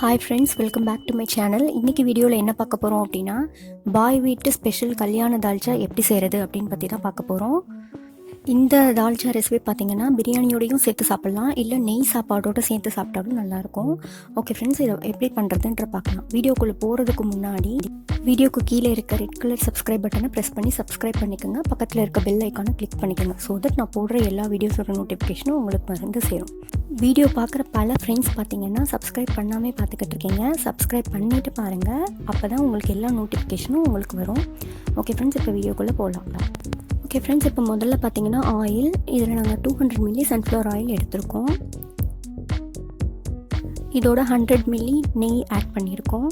Hi friends, welcome back to my channel. இன்றைக்கி வீடியோவில் என்ன பார்க்க போகிறோம் அப்படின்னா, பாய் வீட்டு ஸ்பெஷல் கல்யாண தால்ச்சா எப்படி செய்கிறது அப்படின்னு பற்றி தான் பார்க்க போகிறோம். இந்த தால்ச்சா ரெசிபி பார்த்திங்கன்னா பிரியாணியோடையும் சேர்த்து சாப்பிட்லாம், இல்லை நெய் சாப்பாடோடு சேர்த்து சாப்பிட்டாலும் நல்லாயிருக்கும். ஓகே ஃப்ரெண்ட்ஸ், இதை எப்படி பண்ணுறதுன்ற பார்க்கலாம். வீடியோக்குள்ளே போகிறதுக்கு முன்னாடி வீடியோக்கு கீழே இருக்க ரெட் கலர் சப்ஸ்கிரைப் பட்டனை ப்ரெஸ் பண்ணி சப்ஸ்கிரைப் பண்ணிக்கோங்க. பக்கத்தில் இருக்க பெல் ஐக்கானை கிளிக் பண்ணிக்கோங்க. ஸோ தட் நான் போடுற எல்லா வீடியோஸோட நோட்டிஃபிகேஷனும் உங்களுக்கு வந்து சேரும். வீடியோ பார்க்குற பல ஃப்ரெண்ட்ஸ் பார்த்திங்கன்னா சப்ஸ்கிரைப் பண்ணாமல் பார்த்துக்கிட்டு இருக்கீங்க. சப்ஸ்கிரைப் பண்ணிவிட்டு பாருங்கள், அப்போ தான் உங்களுக்கு எல்லா நோட்டிஃபிகேஷனும் உங்களுக்கு வரும். ஓகே ஃப்ரெண்ட்ஸ், இப்போ வீடியோக்குள்ளே போகலாம். ஓகே ஃப்ரெண்ட்ஸ், இப்போ முதல்ல பார்த்திங்கன்னா ஆயில், இதில் நாங்கள் 200 மில்லி சன்ஃப்ளவர் ஆயில் எடுத்திருக்கோம். இதோட 100 மில்லி நெய் ஆட் பண்ணியிருக்கோம்.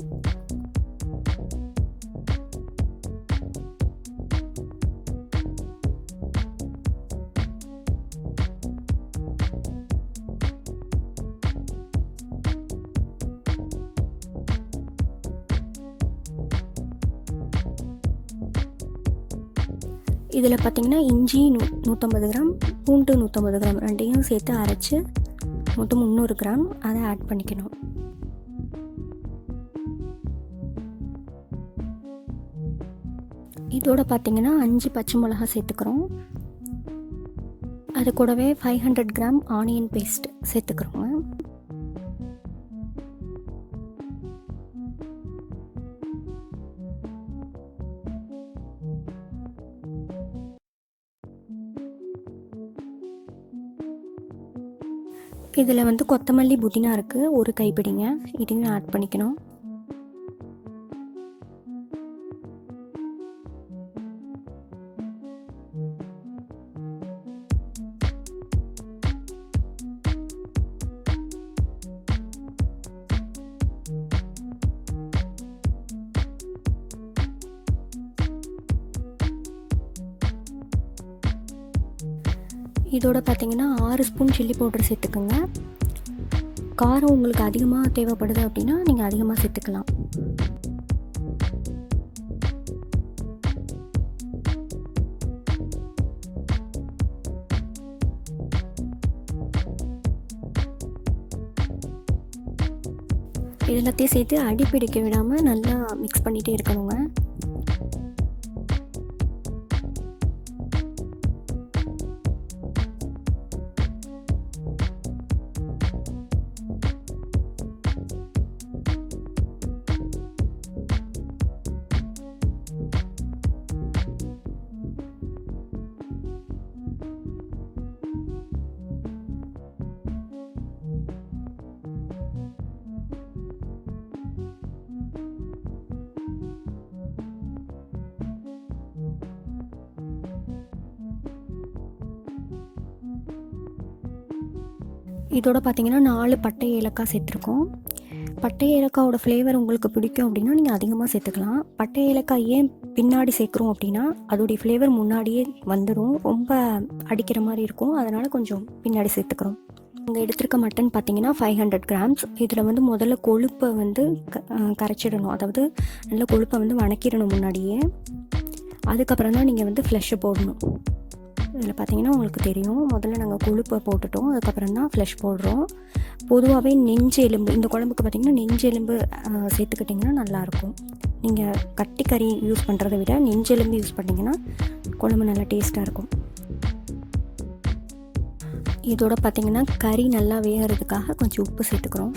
இதில் பார்த்திங்கன்னா இஞ்சி 150 கிராம், பூண்டு 150 கிராம் ரெண்டையும் சேர்த்து அரைச்சி மொத்தம் 300 கிராம் அதை ஆட் பண்ணிக்கணும். இதோட பார்த்திங்கன்னா 5 பச்சை மிளகா சேர்த்துக்கிறோம். அது கூடவே 500 கிராம் ஆனியன் பேஸ்ட் சேர்த்துக்கிறோங்க. இதில் வந்து கொத்தமல்லி புதினா இருக்குது, ஒரு கைப்பிடிங்க, இதையும் ஆட் பண்ணிக்கணும். இதோட பார்த்திங்கன்னா 6 ஸ்பூன் சில்லி பவுடர் சேர்த்துக்குங்க. காரம் உங்களுக்கு அதிகமாக தேவைப்படுது அப்படின்னா நீங்கள் அதிகமாக சேர்த்துக்கலாம். இது எல்லாத்தையும் சேர்த்து அடி பிடிக்க விடாமல் நல்லா மிக்ஸ் பண்ணிகிட்டே இருக்கணுங்க. இதோட பார்த்திங்கன்னா 4 பட்டை ஏலக்காய் சேர்த்துருக்கோம். பட்டை ஏலக்காயோட ஃப்ளேவர் உங்களுக்கு பிடிக்கும் அப்படின்னா நீங்கள் அதிகமாக சேர்த்துக்கலாம். பட்டை ஏலக்காய் ஏன் பின்னாடி சேர்க்குறோம் அப்படின்னா அதோடைய ஃப்ளேவர் முன்னாடியே வந்துடும், ரொம்ப அடிக்கிற மாதிரி இருக்கும், அதனால் கொஞ்சம் பின்னாடி சேர்த்துக்கிறோம். நாங்கள் எடுத்துருக்க மட்டன் பார்த்திங்கன்னா 500 கிராம்ஸ். இதில் வந்து முதல்ல கொழுப்பை வந்து கரைச்சிடணும், அதாவது நல்ல கொழுப்பை வந்து வணக்கிடணும் முன்னாடியே. அதுக்கப்புறம் தான் நீங்கள் வந்து ஃப்ளெஷ்ஷை போடணும். இதில் பார்த்திங்கன்னா உங்களுக்கு தெரியும், முதல்ல நாங்கள் கொழுப்பை போட்டுட்டோம், அதுக்கப்புறம் தான் ஃப்ளெஷ் போடுறோம். பொதுவாகவே நெஞ்சு எலும்பு, இந்த குழம்புக்கு பார்த்திங்கன்னா நெஞ்சு எலும்பு சேர்த்துக்கிட்டிங்கன்னா நல்லாயிருக்கும். நீங்கள் கட்டி கறி யூஸ் பண்ணுறதை விட நெஞ்சு எலும்பு யூஸ் பண்ணிங்கன்னா குழம்பு நல்லா டேஸ்ட்டாக இருக்கும். இதோட பார்த்திங்கன்னா கறி நல்லா வேகிறதுக்காக கொஞ்சம் உப்பு சேர்த்துக்கிறோம்.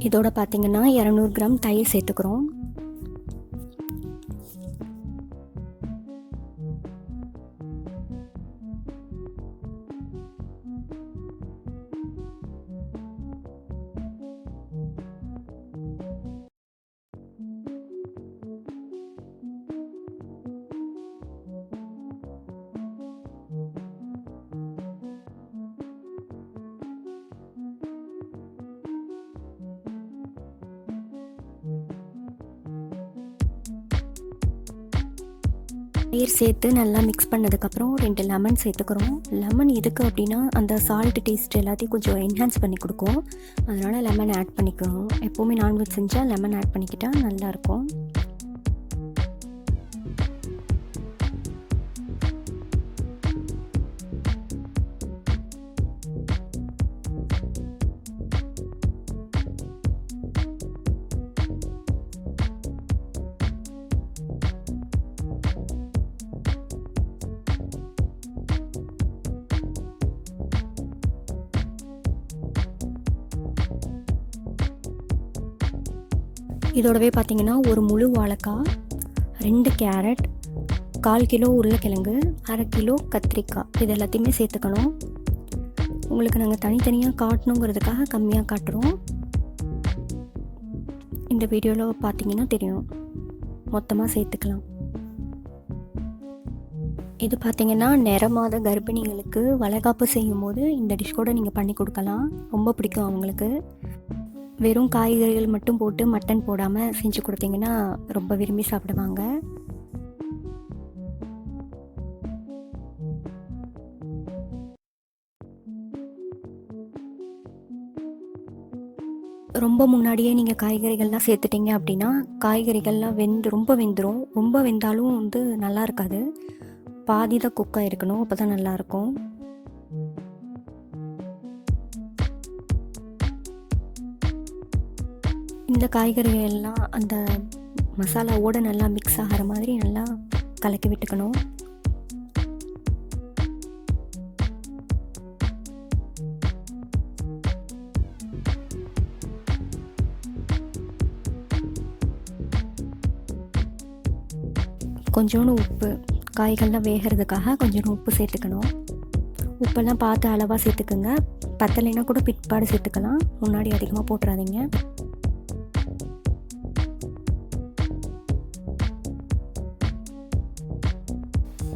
இதோட பார்த்திங்கன்னா 200 கிராம் தயிர் சேர்த்துக்கிறோம். தயிர் சேர்த்து நல்லா மிக்ஸ் பண்ணதுக்கப்புறம் 2 லெமன் சேர்த்துக்கிறோம். லெமன் எதுக்கு அப்படின்னா அந்த சால்ட் டேஸ்ட் எல்லாத்தையும் கொஞ்சம் என்ஹான்ஸ் பண்ணி கொடுக்கும். அதனால் லெமன் ஆட் பண்ணிக்கணும். எப்போவுமே நான்வெஜ் செஞ்சால் லெமன் ஆட் பண்ணிக்கிட்டால் நல்லாயிருக்கும். இதோடவே பார்த்திங்கன்னா ஒரு முழு வாழைக்காய், 2 கேரட், 1/4 கிலோ உருளைக்கிழங்கு, 1/2 கிலோ கத்திரிக்காய் இது எல்லாத்தையுமே சேர்த்துக்கணும். உங்களுக்கு நாங்கள் தனித்தனியாக காட்டணுங்கிறதுக்காக கம்மியாக காட்டுறோம். இந்த வீடியோவில் பார்த்திங்கன்னா தெரியும். மொத்தமாக சேர்த்துக்கலாம். இது பார்த்திங்கன்னா நிறமாத கர்ப்பிணிகளுக்கு வளைகாப்பு செய்யும் போது இந்த டிஷ் கூட நீங்கள் பண்ணி கொடுக்கலாம். ரொம்ப பிடிக்கும் அவங்களுக்கு. வெறும் காய்கறிகள் மட்டும் போட்டு மட்டன் போடாமல் செஞ்சு கொடுத்தீங்கன்னா ரொம்ப விரும்பி சாப்பிடுவாங்க. ரொம்ப முன்னாடியே நீங்கள் காய்கறிகள்லாம் சேர்த்துட்டிங்க அப்படின்னா காய்கறிகள்லாம் ரொம்ப வெந்துடும். ரொம்ப வெந்தாலும் வந்து நல்லா இருக்காது. பாதி தான் குக்காக இருக்கணும், அப்போ தான் நல்லாயிருக்கும். இந்த காய்கறிகள் எல்லாம் அந்த மசாலாவோடு நல்லா மிக்ஸ் ஆகிற மாதிரி நல்லா கலக்கி விட்டுக்கணும். கொஞ்சோண்டு உப்பு, காய்கள்லாம் வேகிறதுக்காக கொஞ்சோண்டு உப்பு சேர்த்துக்கணும். உப்பெல்லாம் பார்த்து அளவாக சேர்த்துக்குங்க. பத்தலைன்னா கூட பிற்பாடு சேர்த்துக்கலாம். முன்னாடி அதிகமாக போட்டுறாதீங்க.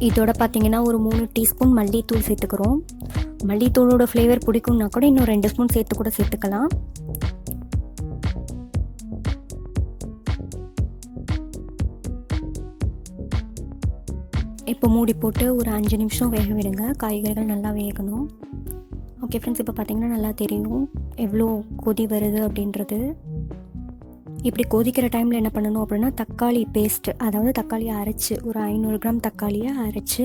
இதோட பார்த்திங்கன்னா ஒரு 3 டீஸ்பூன் மல்லித்தூள் சேர்த்துக்கிறோம். மல்லித்தூளோட ஃப்ளேவர் பிடிக்கும்னா கூட இன்னும் 2 ஸ்பூன் சேர்த்து கூட சேர்த்துக்கலாம். இப்போ மூடி போட்டு ஒரு 5 நிமிஷம் வேக விடுங்க. காய்கறிகள் நல்லா வேகணும். ஓகே ஃப்ரெண்ட்ஸ், இப்போ பார்த்திங்கன்னா நல்லா தெரியும் எவ்வளோ கொதி வருது அப்படின்றது. இப்படி கொதிக்கிற டைமில் என்ன பண்ணணும் அப்படின்னா தக்காளி பேஸ்ட்டு, அதாவது தக்காளியை அரைச்சி ஒரு 500 கிராம் தக்காளியை அரைச்சி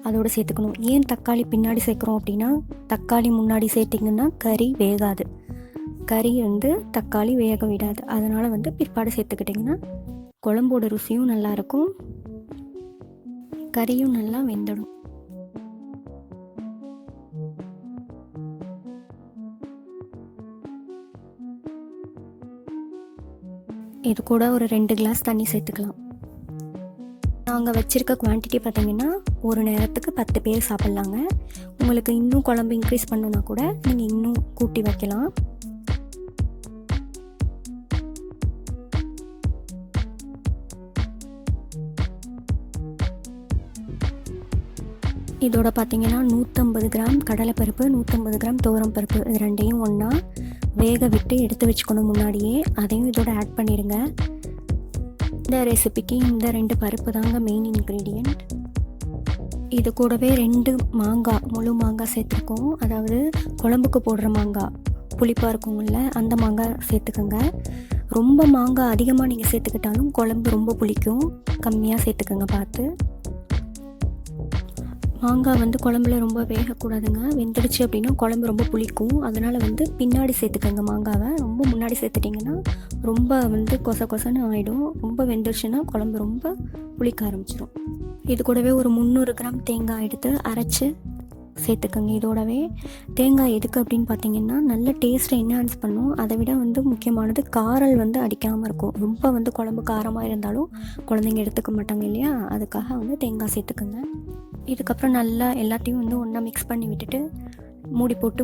அதோடு சேர்த்துக்கணும். ஏன் தக்காளி பின்னாடி சேர்க்குறோம் அப்படின்னா தக்காளி முன்னாடி சேர்த்திங்கன்னா கறி வேகாது. கறி வந்து தக்காளி வேக விடாது. அதனால் வந்து பிற்பாடு சேர்த்துக்கிட்டிங்கன்னா குழம்போட ருசியும் நல்லாயிருக்கும், கறியும் நல்லா வெந்துடும். இது கூட ஒரு 2 கிளாஸ் தண்ணி சேர்த்துக்கலாம். நாங்கள் வச்சுருக்க குவான்டிட்டி பார்த்திங்கன்னா ஒரு நேரத்துக்கு 10 பேர் சாப்பிட்லாங்க. உங்களுக்கு இன்னும் குழம்பு இன்க்ரீஸ் பண்ணணுன்னா கூட நீங்கள் இன்னும் கூட்டி வைக்கலாம். இதோட பார்த்திங்கன்னா 150 கிராம் கடலைப்பருப்பு, 150 கிராம் துவரம்பருப்பு இது ரெண்டையும் ஒன்றா வேக விட்டு எடுத்து வச்சுக்கணும் முன்னாடியே. அதையும் இதோட ஆட் பண்ணிடுங்க. இந்த ரெசிபிக்கு இந்த 2 பருப்பு தாங்க மெயின் இன்க்ரீடியண்ட். இது கூடவே 2 மாங்காய், முழு மாங்காய் சேர்த்துருக்கோம். அதாவது குழம்புக்கு போடுற மாங்காய் புளிப்பாக இருக்கும்ல, அந்த மாங்காய் சேர்த்துக்கோங்க. ரொம்ப மாங்காய் அதிகமாக நீங்கள் சேர்த்துக்கிட்டாலும் குழம்பு ரொம்ப புளிக்கும். கம்மியாக சேர்த்துக்கோங்க பார்த்து. மாங்காய் வந்து குழம்புல ரொம்ப வேகக்கூடாதுங்க. வெந்துடுச்சு அப்படின்னா குழம்பு ரொம்ப புளிக்கும். அதனால் வந்து பின்னாடி சேர்த்துக்கோங்க மாங்காவை. ரொம்ப முன்னாடி சேர்த்துட்டிங்கன்னா ரொம்ப வந்து கொசன்னு ஆகிடும். ரொம்ப வெந்துடுச்சுன்னா குழம்பு ரொம்ப புளிக்க ஆரம்பிச்சிடும். இது கூடவே ஒரு 300 கிராம் தேங்காய் எடுத்து அரைச்சி சேர்த்துக்கோங்க. இதோடவே தேங்காய் எதுக்கு அப்படின்னு பார்த்தீங்கன்னா நல்ல டேஸ்ட்டை என்ஹான்ஸ் பண்ணும். அதை விட வந்து முக்கியமானது காரல் வந்து அடிக்காமல் இருக்கும். ரொம்ப வந்து குழம்பு காரமாக இருந்தாலும் குழந்தைங்க எடுத்துக்க மாட்டாங்க இல்லையா, அதுக்காக வந்து தேங்காய் சேர்த்துக்கோங்க. இதுக்கப்புறம் நல்லா எல்லாத்தையும் வந்து ஒன்றா மிக்ஸ் பண்ணி விட்டுட்டு மூடி போட்டு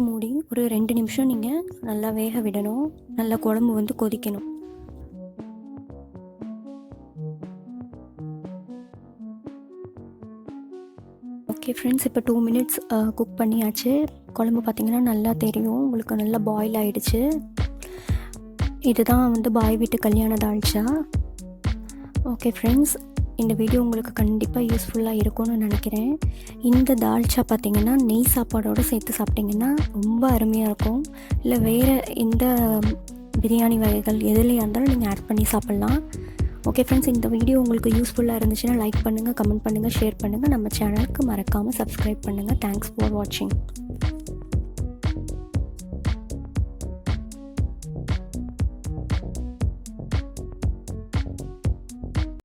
ஒரு 2 நிமிஷம் நீங்கள் நல்லா வேக விடணும். நல்லா குழம்பு வந்து கொதிக்கணும். ஓகே ஃப்ரெண்ட்ஸ், இப்போ 2 மினிட்ஸ் குக் பண்ணியாச்சு. குழம்பு பார்த்திங்கன்னா நல்லா தெரியும், உங்களுக்கு நல்லா பாயில் ஆகிடுச்சு. இதுதான் வந்து பாய் வீட்டு கல்யாண தால்ச்சா. ஓகே ஃப்ரெண்ட்ஸ், இந்த வீடியோ உங்களுக்கு கண்டிப்பாக யூஸ்ஃபுல்லாக இருக்கும்னு நினைக்கிறேன். இந்த தால்ச்சா பார்த்திங்கன்னா நெய் சாப்பாடோடு சேர்த்து சாப்பிட்டிங்கன்னா ரொம்ப அருமையாக இருக்கும். இல்லை வேறு எந்த பிரியாணி வகைகள் எதுலையாக இருந்தாலும் நீங்கள் ஆட் பண்ணி சாப்பிட்லாம். ஓகே ஃப்ரெண்ட்ஸ், இந்த வீடியோ உங்களுக்கு யூஸ்ஃபுல்லாக இருந்துச்சுன்னா லைக் பண்ணுங்கள், கமெண்ட் பண்ணுங்கள், ஷேர் பண்ணுங்கள். நம்ம சேனலுக்கு மறக்காமல் சப்ஸ்கிரைப் பண்ணுங்கள். தேங்க்ஸ் ஃபார் வாட்சிங்.